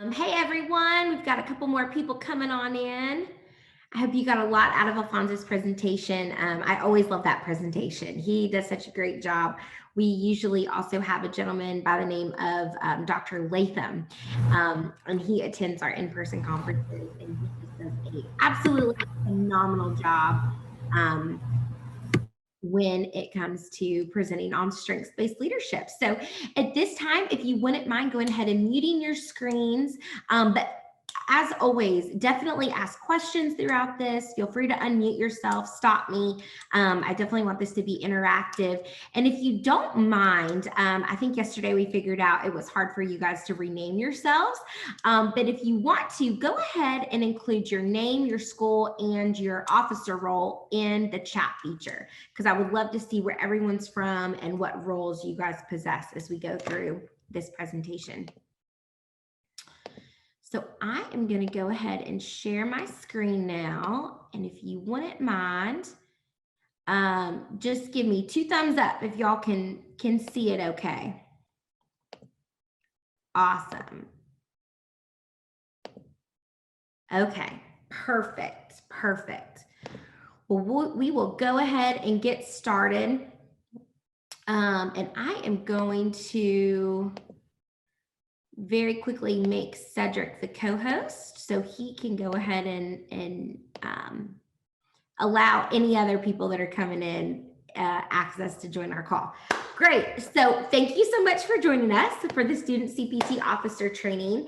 Hey everyone, we've got a couple more people coming on in. I hope you got a lot out of Alfonso's presentation. I always love that presentation. He does such a great job. We usually also have a gentleman by the name of Dr. Latham, and he attends our in-person conferences, and he just does an absolutely phenomenal job when it comes to presenting on strengths-based leadership. So at this time, if you wouldn't mind going ahead and muting your screens, but as always, definitely ask questions throughout this. Feel free to unmute yourself, stop me. I definitely want this to be interactive. And if you don't mind, I think yesterday we figured out it was hard for you guys to rename yourselves. But if you want to, go ahead and include your name, your school, and your officer role in the chat feature, because I would love to see where everyone's from and what roles you guys possess as we go through this presentation. So I am going to go ahead and share my screen now. And if you wouldn't mind, just give me 2 thumbs up if y'all can see it okay. Awesome. Okay, perfect. Well, we will go ahead and get started. And I am going to very quickly make Cedric the co-host so he can go ahead and allow any other people that are coming in access to join our call. Great. So thank you so much for joining us for the Student CPT Officer Training.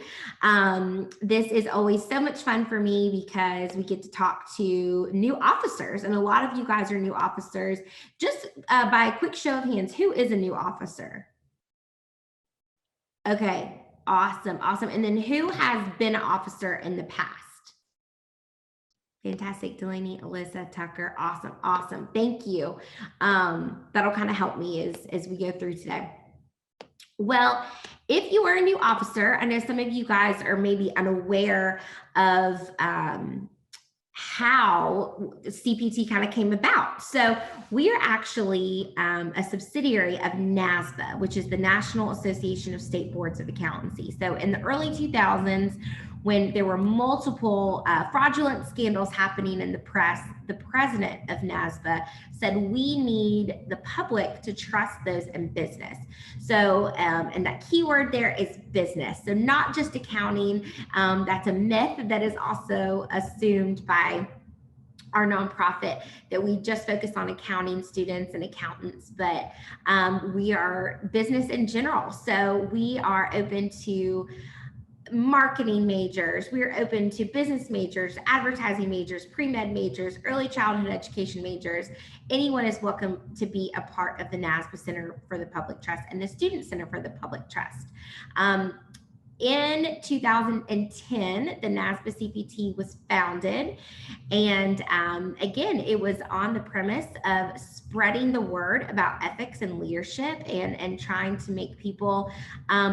This is always so much fun for me because we get to talk to new officers, and a lot of you guys are new officers. Just by a quick show of hands, who is a new officer? Okay. Awesome. And then who has been an officer in the past? Fantastic. Delaney, Alyssa, Tucker. Awesome. Thank you. That'll kind of help me as we go through today. Well, if you are a new officer, I know some of you guys are maybe unaware of how CPT kind of came about. So we are actually a subsidiary of NASBA, which is the National Association of State Boards of Accountancy. So in the early 2000s, when there were multiple fraudulent scandals happening in the press, the president of NASBA said, we need the public to trust those in business. So, and that keyword there is business. So not just accounting. That's a myth that is also assumed by our nonprofit, that we just focus on accounting students and accountants, but we are business in general. So we are open to marketing majors, we're open to business majors, advertising majors, pre-med majors, early childhood education majors. Anyone is welcome to be a part of the NASBA Center for the Public Trust and the Student Center for the Public Trust. In 2010, the NASBA CPT was founded, and again, it was on the premise of spreading the word about ethics and leadership, and trying to make people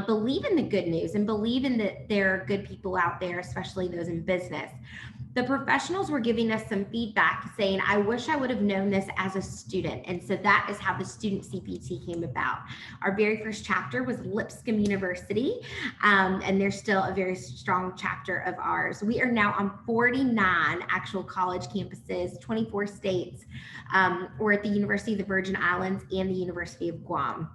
believe in the good news and believe in that there are good people out there, especially those in business. The professionals were giving us some feedback saying, I wish I would have known this as a student. And so that is how the Student CPT came about. Our very first chapter was Lipscomb University, and there's still a very strong chapter of ours. We are now on 49 actual college campuses, 24 states. We're at the University of the Virgin Islands and the University of Guam.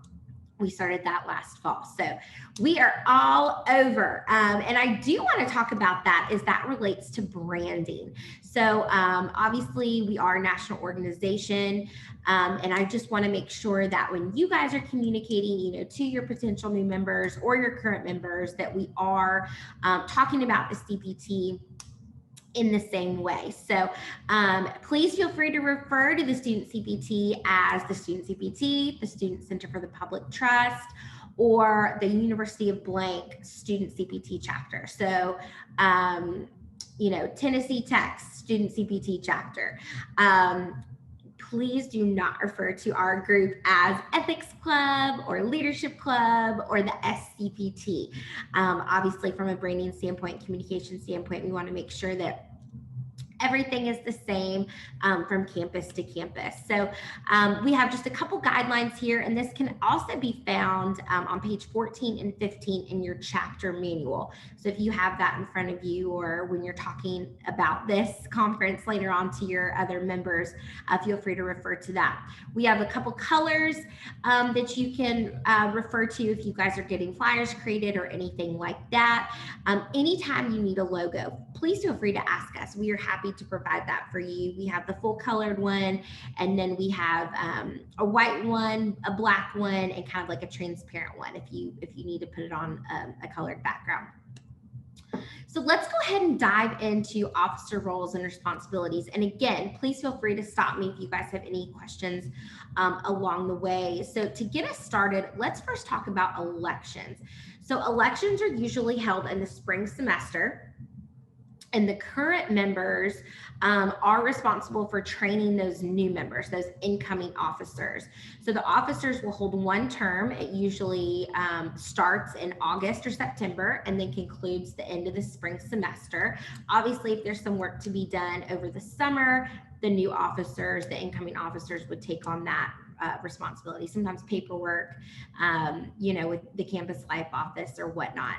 We started that last fall. So we are all over. And I do want to talk about that as that relates to branding. So obviously we are a national organization. And I just want to make sure that when you guys are communicating, to your potential new members or your current members, that we are talking about the CPT in the same way. So please feel free to refer to the Student CPT as the Student CPT, the Student Center for the Public Trust, or the University of Blank Student CPT chapter. So, Tennessee Tech Student CPT chapter. Please do not refer to our group as Ethics Club or Leadership Club or the SCPT. Obviously, from a branding standpoint, communication standpoint, we want to make sure that Everything is the same from campus to campus. So we have just a couple guidelines here, and this can also be found on page 14 and 15 in your chapter manual. So if you have that in front of you, or when you're talking about this conference later on to your other members, feel free to refer to that. We have a couple colors that you can refer to if you guys are getting flyers created or anything like that. Anytime you need a logo, please feel free to ask us. We are happy to provide that for you. We have the full colored one, and then we have a white one, a black one, and kind of like a transparent one if you need to put it on a colored background. So let's go ahead and dive into officer roles and responsibilities. And again, please feel free to stop me if you guys have any questions along the way. So to get us started, let's first talk about elections. So elections are usually held in the spring semester, and the current members are responsible for training those new members, those incoming officers. So the officers will hold one term. It usually starts in August or September and then concludes the end of the spring semester. Obviously, if there's some work to be done over the summer, the new officers, the incoming officers would take on that responsibility, sometimes paperwork, with the campus life office or whatnot.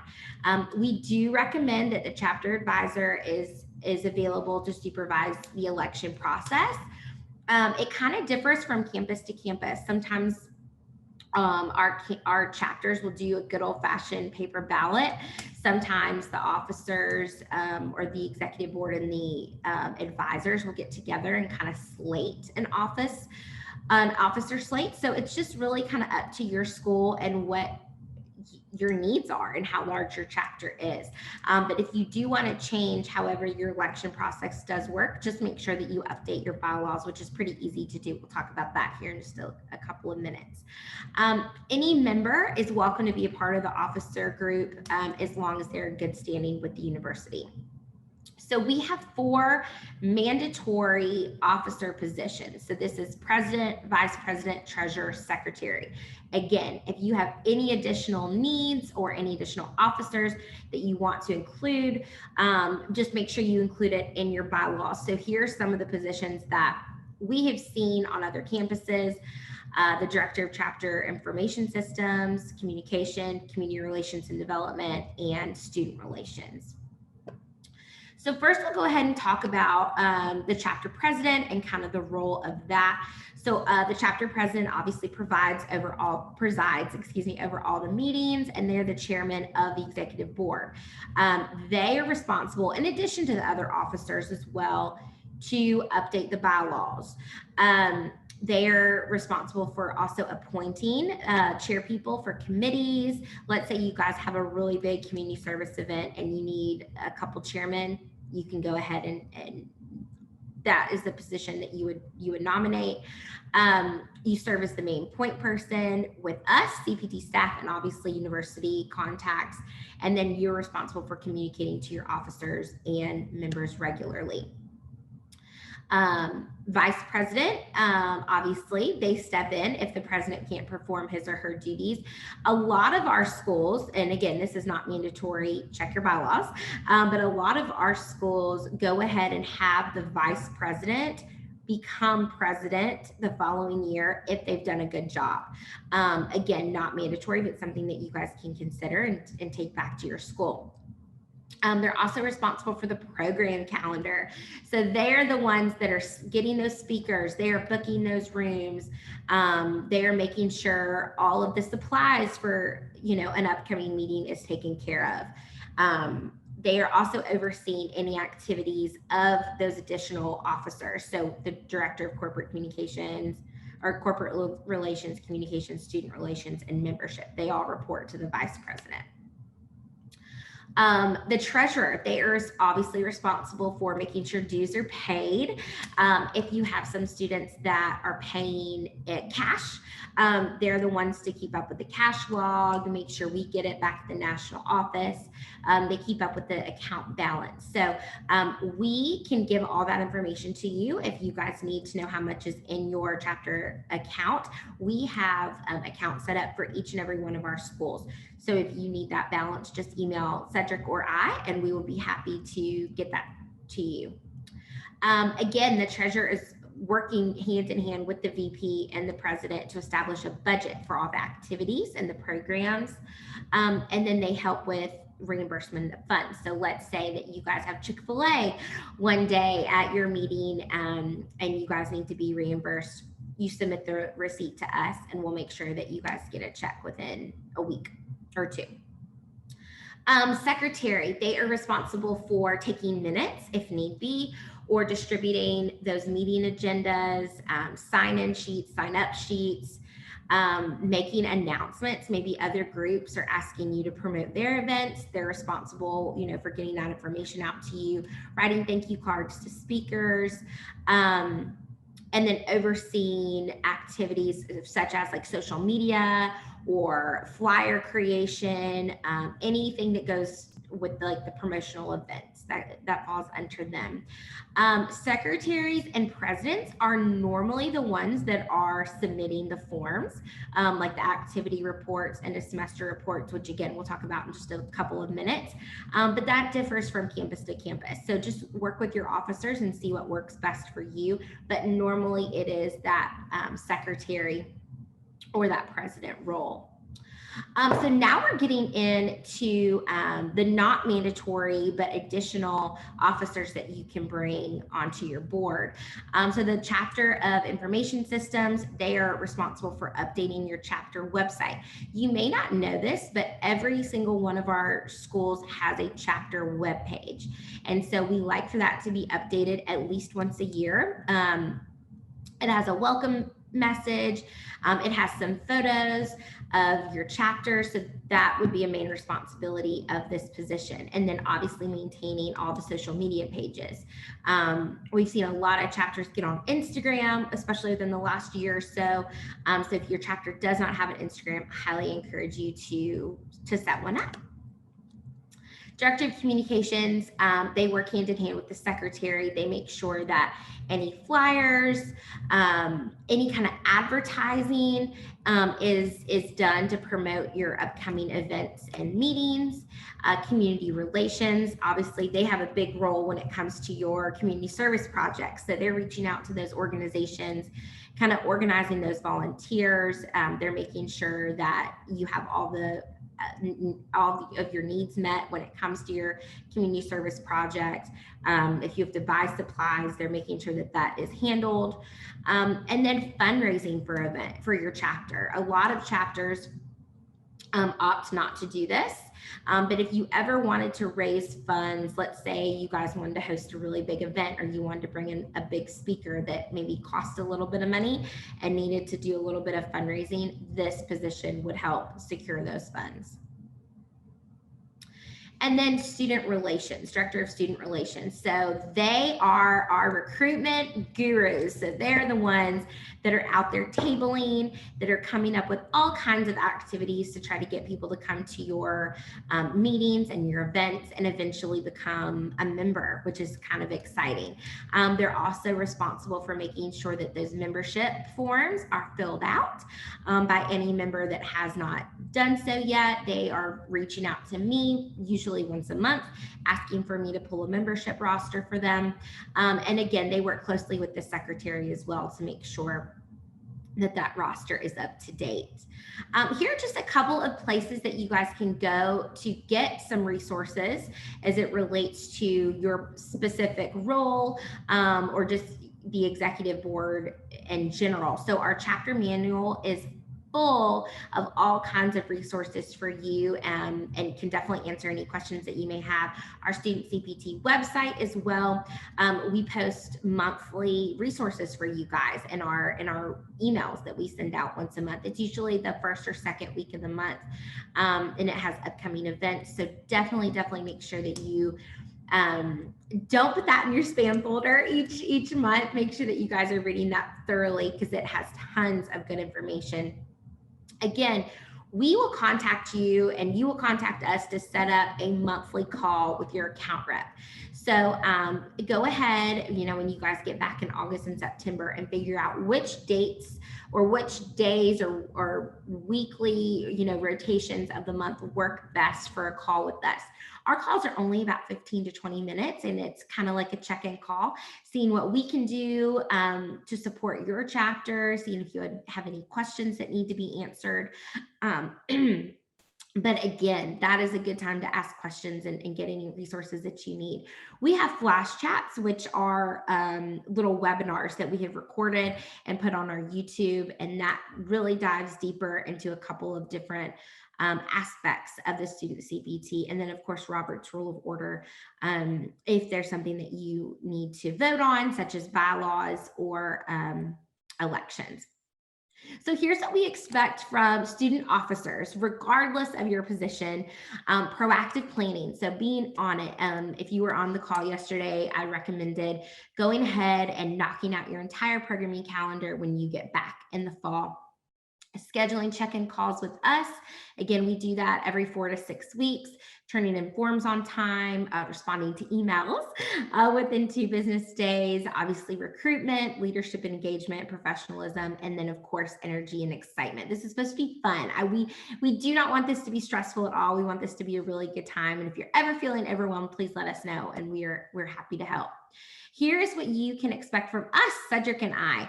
We do recommend that the chapter advisor is available to supervise the election process. It kind of differs from campus to campus. Sometimes our chapters will do a good old-fashioned paper ballot. Sometimes the officers or the executive board and the advisors will get together and kind of slate an officer slate. So it's just really kind of up to your school and what your needs are and how large your chapter is. But if you do want to change however your election process does work, just make sure that you update your bylaws, which is pretty easy to do. We'll talk about that here in just a couple of minutes. Any member is welcome to be a part of the officer group as long as they're in good standing with the university. So we have 4 mandatory officer positions. So this is president, vice president, treasurer, secretary. Again, if you have any additional needs or any additional officers that you want to include, just make sure you include it in your bylaws. So here's some of the positions that we have seen on other campuses. The director of chapter information systems, communication, community relations and development, and student relations. So first we'll go ahead and talk about the chapter president and kind of the role of that. So the chapter president obviously presides over all the meetings, and they're the chairman of the executive board. They are responsible, in addition to the other officers as well, to update the bylaws. They are responsible for also appointing chair people for committees. Let's say you guys have a really big community service event and you need a couple chairmen. You can go ahead and that is the position that you would nominate. You serve as the main point person with us, CPT staff, and obviously university contacts. And then you're responsible for communicating to your officers and members regularly. Vice president, obviously they step in if the president can't perform his or her duties. A lot of our schools, and again, this is not mandatory, check your bylaws, but a lot of our schools go ahead and have the vice president become president the following year if they've done a good job. Again, not mandatory, but something that you guys can consider and take back to your school. They're also responsible for the program calendar. So they're the ones that are getting those speakers. They are booking those rooms. They are making sure all of the supplies for, an upcoming meeting is taken care of. They are also overseeing any activities of those additional officers. So the director of corporate communications or corporate relations, communications, student relations, and membership, they all report to the vice president. The treasurer, they are obviously responsible for making sure dues are paid. If you have some students that are paying it cash, they're the ones to keep up with the cash log, make sure we get it back to the national office. They keep up with the account balance. So we can give all that information to you if you guys need to know how much is in your chapter account. We have accounts set up for each and every one of our schools. So if you need that balance, just email Cedric or I, and we will be happy to get that to you. Again, the treasurer is working hand in hand with the VP and the president to establish a budget for all the activities and the programs. And then they help with reimbursement of funds. So let's say that you guys have Chick-fil-A one day at your meeting, and you guys need to be reimbursed. You submit the receipt to us and we'll make sure that you guys get a check within a week or two. Secretary, they are responsible for taking minutes if need be, or distributing those meeting agendas, sign-in sheets, sign-up sheets, making announcements. Maybe other groups are asking you to promote their events. They're responsible, for getting that information out to you, writing thank you cards to speakers, and then overseeing activities such as like social media or flyer creation, anything that goes with the promotional events that falls under them. Secretaries and presidents are normally the ones that are submitting the forms, like the activity reports and the semester reports, which again, we'll talk about in just a couple of minutes. But that differs from campus to campus. So just work with your officers and see what works best for you. But normally it is that secretary or that president role. So now we're getting into the not mandatory but additional officers that you can bring onto your board. So the chapter of information systems, they are responsible for updating your chapter website. You may not know this, but every single one of our schools has a chapter webpage. And so we like for that to be updated at least once a year. It has a welcome message. It has some photos of your chapter. So that would be a main responsibility of this position. And then obviously maintaining all the social media pages. We've seen a lot of chapters get on Instagram, especially within the last year or so. So if your chapter does not have an Instagram, I highly encourage you to set one up. Director of Communications, they work hand in hand with the secretary. They make sure that any flyers, any kind of advertising is done to promote your upcoming events and meetings. Community relations, obviously they have a big role when it comes to your community service projects. So they're reaching out to those organizations, kind of organizing those volunteers. They're making sure that you have all of your needs met when it comes to your community service project. If you have to buy supplies, they're making sure that that is handled. And then fundraising for your chapter. A lot of chapters opt not to do this. But if you ever wanted to raise funds, let's say you guys wanted to host a really big event, or you wanted to bring in a big speaker that maybe cost a little bit of money and needed to do a little bit of fundraising, this position would help secure those funds. And then student relations, director of student relations. So they are our recruitment gurus. So they're the ones that are out there tabling, that are coming up with all kinds of activities to try to get people to come to your meetings and your events and eventually become a member, which is kind of exciting. They're also responsible for making sure that those membership forms are filled out by any member that has not done so yet. They are reaching out to me, usually once a month, asking for me to pull a membership roster for them. And again, they work closely with the secretary as well to make sure that roster is up to date. Here are just a couple of places that you guys can go to get some resources as it relates to your specific role or just the executive board in general. So our chapter manual is full of all kinds of resources for you and can definitely answer any questions that you may have. Our StudentCPT website as well. We post monthly resources for you guys in our emails that we send out once a month. It's usually the first or second week of the month, and it has upcoming events. So definitely make sure that you don't put that in your spam folder each month. Make sure that you guys are reading that thoroughly because it has tons of good information. Again, we will contact you and you will contact us to set up a monthly call with your account rep. So go ahead, when you guys get back in August and September, and figure out which dates or which days or weekly, rotations of the month work best for a call with us. Our calls are only about 15 to 20 minutes, and it's kind of like a check-in call, seeing what we can do to support your chapter, seeing if you have any questions that need to be answered. But again, that is a good time to ask questions and get any resources that you need. We have flash chats, which are little webinars that we have recorded and put on our YouTube, and that really dives deeper into a couple of different aspects of the student CPT. And then of course, Robert's Rule of Order, if there's something that you need to vote on, such as bylaws or elections. So here's what we expect from student officers, regardless of your position. Proactive planning, so being on it. If you were on the call yesterday, I recommended going ahead and knocking out your entire programming calendar when you get back in the fall. Scheduling check-in calls with us. Again, we do that every 4 to 6 weeks, turning in forms on time, responding to emails within 2 business days, obviously recruitment, leadership and engagement, professionalism, and then of course, energy and excitement. This is supposed to be fun. We do not want this to be stressful at all. We want this to be a really good time. And if you're ever feeling overwhelmed, please let us know, and we're happy to help. Here is what you can expect from us, Cedric and I.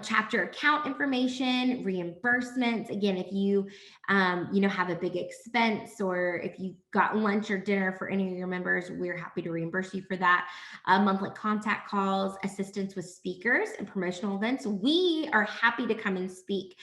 Chapter account information, reimbursements. Again, if you have a big expense, or if you got lunch or dinner for any of your members, we're happy to reimburse you for that. Monthly contact calls, assistance with speakers and promotional events. We are happy to come and speak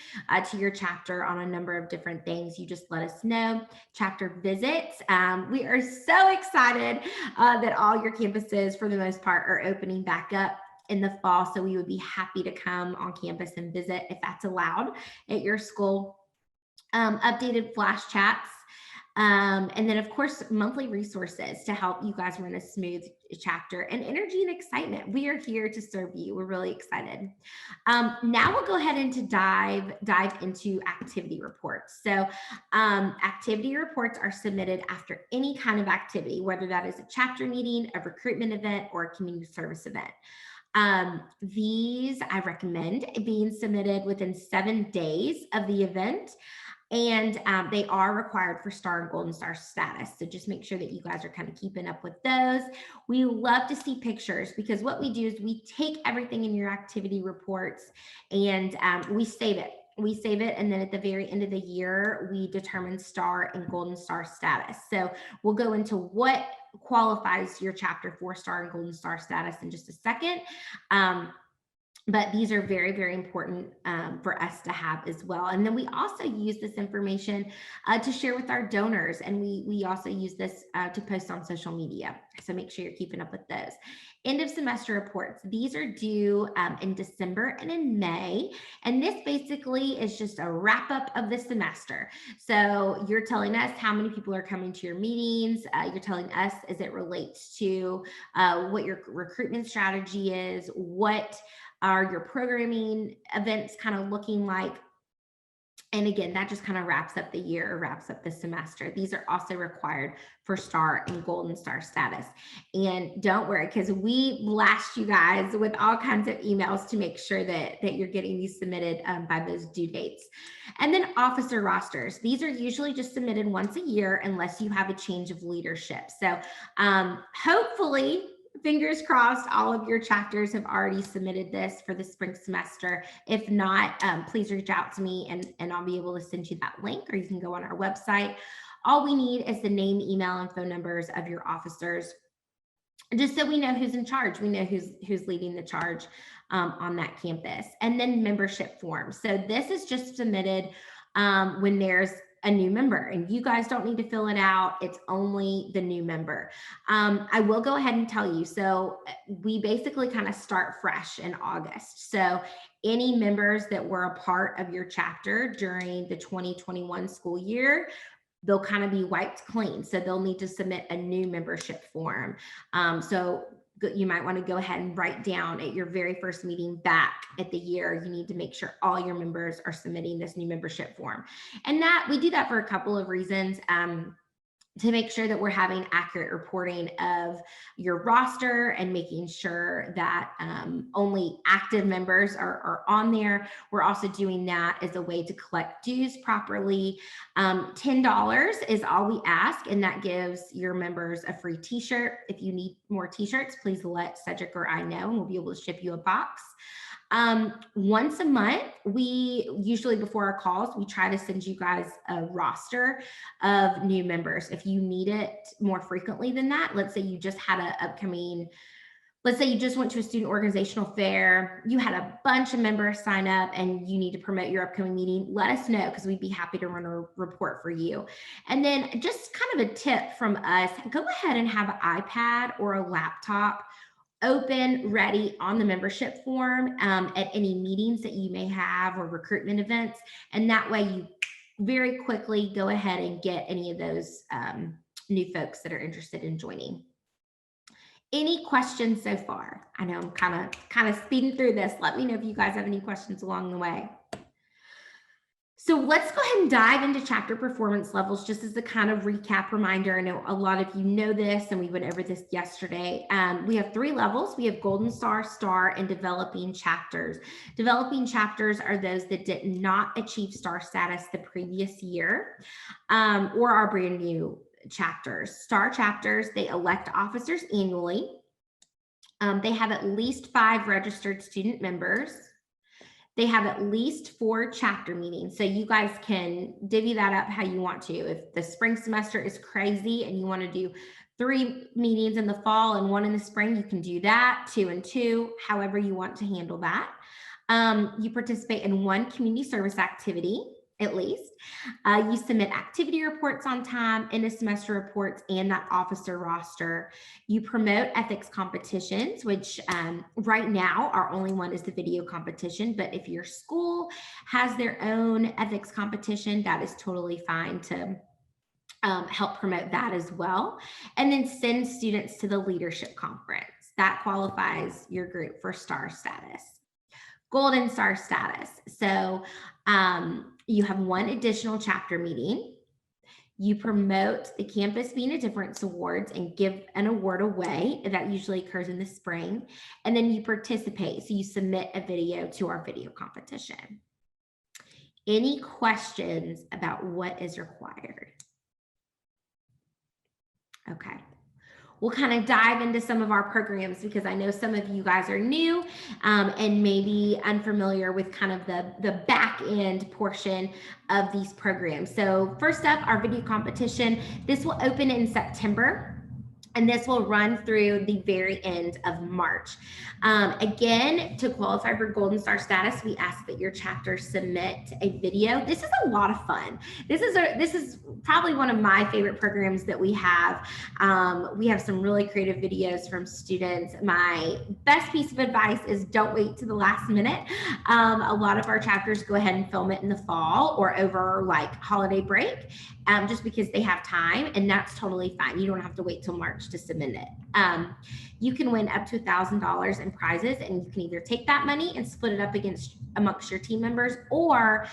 to your chapter on a number of different things. You just let us know. Chapter visits. We are so excited that all your campuses, for the most part, are opening back up in the fall. So we would be happy to come on campus and visit if that's allowed at your school. Updated flash chats. And then of course, monthly resources to help you guys run a smooth chapter, and energy and excitement. We are here to serve you. We're really excited. Now we'll go ahead and dive into activity reports. So activity reports are submitted after any kind of activity, whether that is a chapter meeting, a recruitment event, or a community service event. These I recommend being submitted within 7 days of the event. And they are required for Star and Golden Star status. So just make sure that you guys are kind of keeping up with those. We love to see pictures, because what we do is we take everything in your activity reports and we save it. We save it, and then at the very end of the year, we determine Star and Golden Star status. So we'll go into what qualifies your chapter for Star and Golden Star status in just a second. But these are very, very important for us to have as well. And then we also use this information to share with our donors. And we also use this to post on social media. So make sure you're keeping up with those. End of semester reports. These are due in December and in May. And this basically is just a wrap up of the semester. So you're telling us how many people are coming to your meetings. You're telling us as it relates to what your recruitment strategy is, what are your programming events kind of looking like. And again, that just kind of wraps up the year, or wraps up the semester. These are also required for Star and Golden Star status. And don't worry, because we blast you guys with all kinds of emails to make sure that you're getting these submitted by those due dates. And then officer rosters. These are usually just submitted once a year unless you have a change of leadership. So hopefully, fingers crossed, all of your chapters have already submitted this for the spring semester. If not, please reach out to me and I'll be able to send you that link, or you can go on our website. All we need is the name, email, and phone numbers of your officers, just so we know who's in charge. We know who's leading the charge on that campus. And then membership forms. So this is just submitted when there's a new member, and you guys don't need to fill it out. It's only the new member. I will go ahead and tell you, so we basically kind of start fresh in August. So any members that were a part of your chapter during the 2021 school year, they'll kind of be wiped clean. So they'll need to submit a new membership form. So you might want to go ahead and write down at your very first meeting back at the year, you need to make sure all your members are submitting this new membership form. And that we do that for a couple of reasons. To make sure that we're having accurate reporting of your roster and making sure that only active members are on there. We're also doing that as a way to collect dues properly. $10 is all we ask, and that gives your members a free t-shirt. If you need more t-shirts, please let Cedric or I know, and we'll be able to ship you a box. Once a month, we usually before our calls, we try to send you guys a roster of new members. If you need it more frequently than that, let's say you just had an upcoming, let's say you just went to a student organizational fair, you had a bunch of members sign up and you need to promote your upcoming meeting, let us know because we'd be happy to run a report for you. And then just kind of a tip from us, go ahead and have an iPad or a laptop open, ready on the membership form at any meetings that you may have or recruitment events. And that way you very quickly go ahead and get any of those new folks that are interested in joining. Any questions so far? I know I'm kind of speeding through this. Let me know if you guys have any questions along the way. So let's go ahead and dive into chapter performance levels just as a kind of recap reminder. I know a lot of you know this and we went over this yesterday. We have 3 levels. We have Golden Star, Star, and Developing Chapters. Developing chapters are those that did not achieve Star status the previous year or are brand new chapters. Star chapters, they elect officers annually. They have at least 5 registered student members. They have at least 4 chapter meetings. So you guys can divvy that up how you want to. If the spring semester is crazy and you want to do 3 meetings in the fall and 1 in the spring, you can do that, 2 and 2, however you want to handle that. You participate in 1 community service activity, at least. You submit activity reports on time, end of semester reports, and that officer roster. You promote ethics competitions, which right now our only one is the video competition, but if your school has their own ethics competition, that is totally fine to help promote that as well. And then send students to the leadership conference. That qualifies your group for Star status. Golden Star status. So you have 1 additional chapter meeting. You promote the Campus Being a Difference Awards and give an award away. That usually occurs in the spring. And then you participate. So you submit a video to our video competition. Any questions about what is required? Okay. We'll kind of dive into some of our programs because I know some of you guys are new and maybe unfamiliar with kind of the back end portion of these programs. So first up, our video competition. This will open in September. And this will run through the very end of March. Again, to qualify for Golden Star status, we ask that your chapter submit a video. This is a lot of fun. This is probably one of my favorite programs that we have. We have some really creative videos from students. My best piece of advice is don't wait to the last minute. A lot of our chapters go ahead and film it in the fall or over like holiday break, just because they have time, and that's totally fine. You don't have to wait till March to submit it. You can win up to $1,000 in prizes, and you can either take that money and split it up amongst your team members, or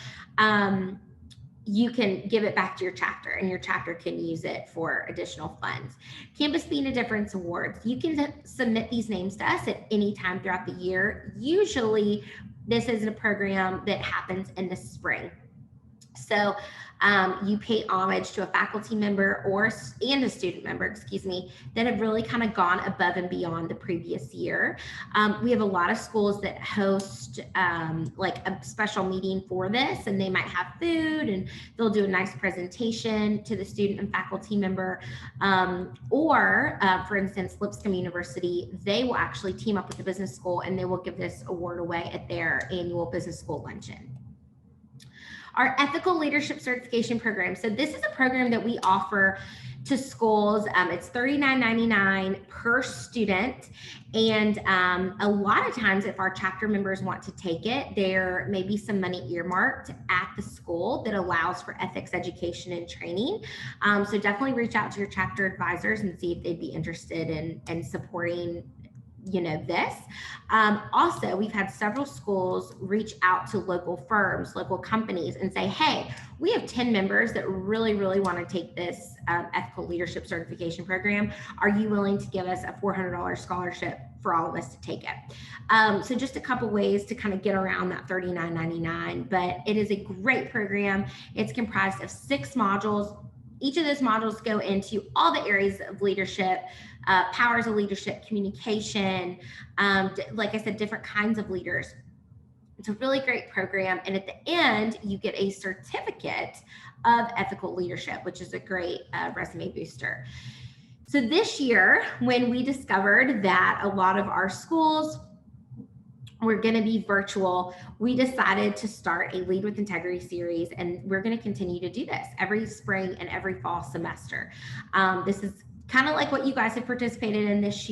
you can give it back to your chapter and your chapter can use it for additional funds. Campus Being a Difference Awards. You can submit these names to us at any time throughout the year. Usually this is a program that happens in the spring. So you pay homage to a faculty member and a student member, that have really kind of gone above and beyond the previous year. We have a lot of schools that host like a special meeting for this, and they might have food and they'll do a nice presentation to the student and faculty member. For instance, Lipscomb University, they will actually team up with the business school and they will give this award away at their annual business school luncheon. Our ethical leadership certification program. So this is a program that we offer to schools. It's $39.99 per student. And a lot of times if our chapter members want to take it, there may be some money earmarked at the school that allows for ethics education and training. So definitely reach out to your chapter advisors and see if they'd be interested in supporting this. Also, we've had several schools reach out to local firms, local companies, and say, hey, we have 10 members that really, really want to take this ethical leadership certification program. Are you willing to give us a $400 scholarship for all of us to take it? So just a couple ways to kind of get around that $39.99, but it is a great program. It's comprised of 6 modules. Each of those modules go into all the areas of leadership, powers of leadership, communication, like I said, different kinds of leaders. It's a really great program. And at the end, you get a certificate of ethical leadership, which is a great resume booster. So this year, when we discovered that a lot of our schools were going to be virtual, we decided to start a Lead with Integrity series, and we're going to continue to do this every spring and every fall semester. This is kind of like what you guys have participated in this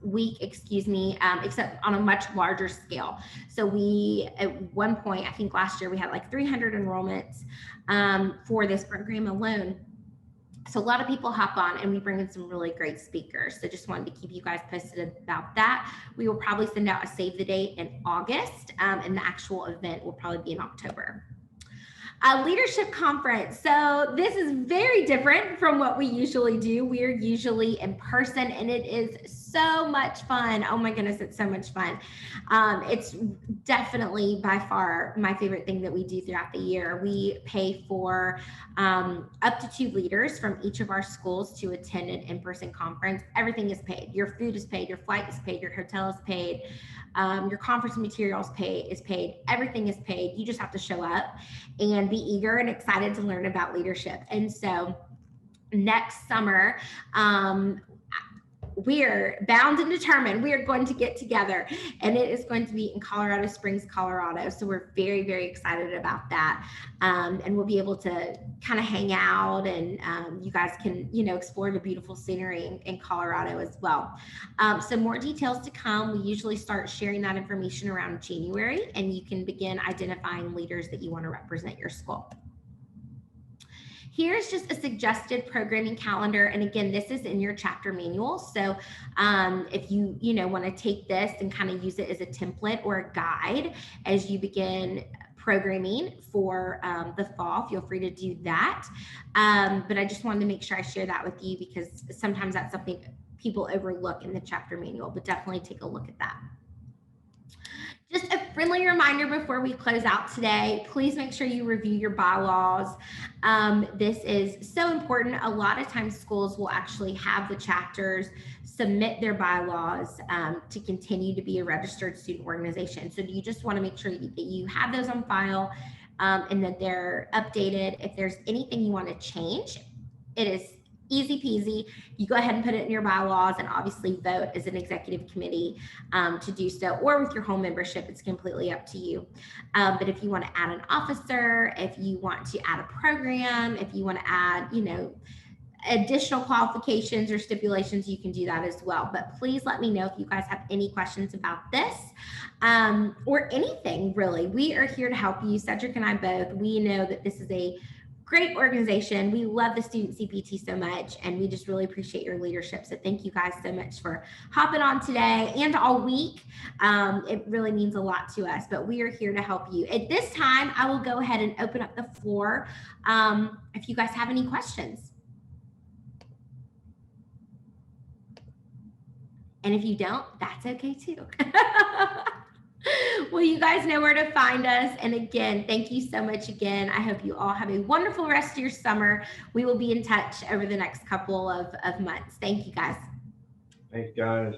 week, except on a much larger scale. So we, at one point, I think last year, we had like 300 enrollments for this program alone. So a lot of people hop on, and we bring in some really great speakers. So just wanted to keep you guys posted about that. We will probably send out a save the date in August, and the actual event will probably be in October. Leadership conference. So this is very different from what we usually do. We are usually in person, and it is so much fun. Oh my goodness, it's so much fun. It's definitely by far my favorite thing that we do throughout the year. We pay for up to 2 leaders from each of our schools to attend an in-person conference. Everything is paid. Your food is paid, your flight is paid, your hotel is paid, your conference materials is paid, everything is paid. You just have to show up and be eager and excited to learn about leadership. And so next summer, we're bound and determined we are going to get together, and it is going to be in Colorado Springs, Colorado. So we're very, very excited about that. And we'll be able to kind of hang out, and you guys can, explore the beautiful scenery in Colorado as well. So more details to come. We usually start sharing that information around January, and you can begin identifying leaders that you want to represent your school. Here's just a suggested programming calendar. And again, this is in your chapter manual. So if you want to take this and kind of use it as a template or a guide as you begin programming for the fall, feel free to do that. But I just wanted to make sure I share that with you, because sometimes that's something people overlook in the chapter manual, but definitely take a look at that. Just a friendly reminder before we close out today, please make sure you review your bylaws. This is so important. A lot of times schools will actually have the chapters submit their bylaws to continue to be a registered student organization. So you just want to make sure that you have those on file and that they're updated. If there's anything you want to change, it is easy peasy. You go ahead and put it in your bylaws, and obviously vote as an executive committee to do so, or with your whole membership. It's completely up to you. But if you want to add an officer, if you want to add a program, if you want to add, additional qualifications or stipulations, you can do that as well. But please let me know if you guys have any questions about this or anything really. We are here to help you. Cedric and I both, we know that this is a great organization. We love the Student CPT so much, and we just really appreciate your leadership. So thank you guys so much for hopping on today and all week. It really means a lot to us, but we are here to help you. At this time, I will go ahead and open up the floor if you guys have any questions. And if you don't, that's okay too. Well, you guys know where to find us. And again, thank you so much again. I hope you all have a wonderful rest of your summer. We will be in touch over the next couple of months. Thank you, guys. Thanks, guys.